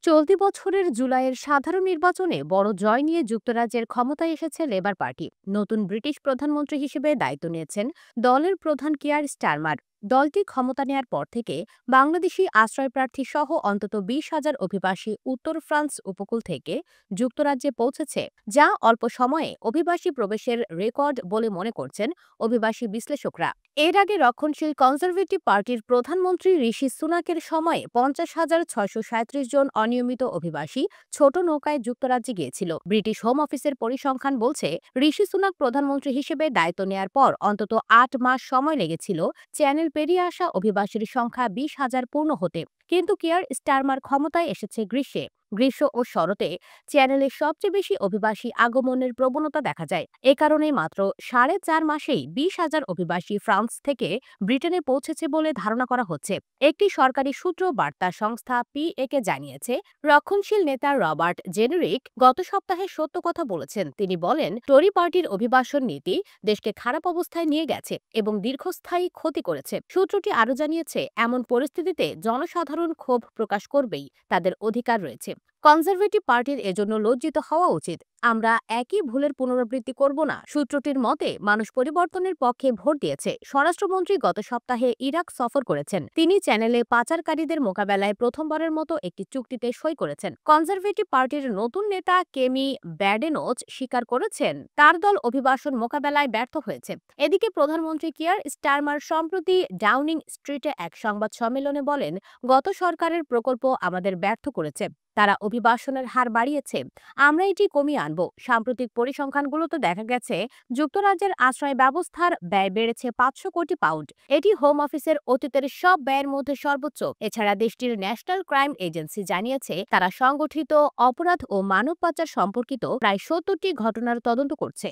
চলতি বছরের জুলাইয়ের সাধারণ নির্বাচনে বড় জয় নিয়ে যুক্তরাজ্যের ক্ষমতায় এসেছে লেবার পার্টি। নতুন ব্রিটিশ প্রধানমন্ত্রী হিসেবে দায়িত্ব নিয়েছেন দলের প্রধান কিয়ার স্টারমার। দলটি ক্ষমতা নেয়ার পর থেকে বাংলাদেশি আশ্রয়প্রার্থী সহ অন্তত 20,000 অভিবাসী উত্তর ফ্রান্স উপকূল থেকে যুক্তরাজ্যে পৌঁছেছে, যা অল্প সময়ে অভিবাসী প্রবেশের রেকর্ড বলে মনে করছেন অভিবাসী বিশ্লেষকরা। এর আগে রক্ষণশীল কনজারভেটিভ পার্টির প্রধানমন্ত্রী ঋষি সুনাকের সময়ে 50,637 জন অনিয়মিত অভিবাসী ছোট নৌকায় যুক্তরাজ্যে গিয়েছিল। ব্রিটিশ হোম অফিসের পরিসংখ্যান বলছে, ঋষি সুনাক প্রধানমন্ত্রী হিসেবে দায়িত্ব নেয়ার পর অন্তত 8 মাস সময় লেগেছিল চ্যানেল পেরিয়ে আসা অভিবাসীর সংখ্যা 20,000 পূর্ণ হতে। কিন্তু কিয়ার স্টারমার ক্ষমতায় এসেছে গ্রীষ্ম ও শরতে চ্যানেলে সবচেয়ে বেশি অভিবাসী আগমনের প্রবণতা দেখা যায়। এ কারণে মাত্র 4.5 মাসেই 20,000 অভিবাসী ফ্রান্স থেকে ব্রিটেনে পৌঁছেছে বলে ধারণা করা হচ্ছে। একটি সরকারি সূত্র বার্তা সংস্থা পিএকে জানিয়েছে, রক্ষণশীল নেতা রবার্ট জেনেরিক গত সপ্তাহে সত্য কথা বলেছেন। তিনি বলেন, টরি পার্টির অভিবাসন নীতি দেশকে খারাপ অবস্থায় নিয়ে গেছে এবং দীর্ঘস্থায়ী ক্ষতি করেছে। সূত্রটি আরও জানিয়েছে, এমন পরিস্থিতিতে জনসাধারণ ক্ষোভ প্রকাশ করবেই, তাদের অধিকার রয়েছে। কনজারভেটিভ পার্টির এজন্য লজ্জিত হওয়া উচিত। আমরা একই ভুলের পুনরাবৃত্তি করব না। সূত্রটির মতে, মানুষ পরিবর্তনের পক্ষে ভোট দিয়েছে। স্বরাষ্ট্রমন্ত্রী গত সপ্তাহে ইরাক সফর করেছেন। তিনি চ্যানেলে পাচারকারীদের মোকাবেলায় প্রথমবারের মতো একটি চুক্তিতে সই করেছেন। কনজারভেটিভ পার্টির নতুন নেতা কেমি ব্যাডেনোচ স্বীকার করেছেন তার দল অভিবাসন মোকাবেলায় ব্যর্থ হয়েছে। এদিকে প্রধানমন্ত্রী কিয়ার স্টারমার সম্প্রতি ডাউনিং স্ট্রিটে এক সংবাদ সম্মেলনে বলেন, গত সরকারের প্রকল্প আমাদের ব্যর্থ করেছে। তারা অভিবাসনের হার বাড়িয়েছে, আমরা এটি কমিয়ে আনব। সাম্প্রতিক পরিসংখ্যানগুলোতে দেখা গেছে, যুক্তরাজ্যের আশ্রয় ব্যবস্থার ব্যয় বেড়েছে 500 কোটি পাউন্ড। এটি হোম অফিসের অতীতের সব ব্যয়ের মধ্যে সর্বোচ্চ। এছাড়া দেশটির ন্যাশনাল ক্রাইম এজেন্সি জানিয়েছে, তারা সংগঠিত অপরাধ ও মানব পাচার সম্পর্কিত প্রায় 70টি ঘটনার তদন্ত করছে।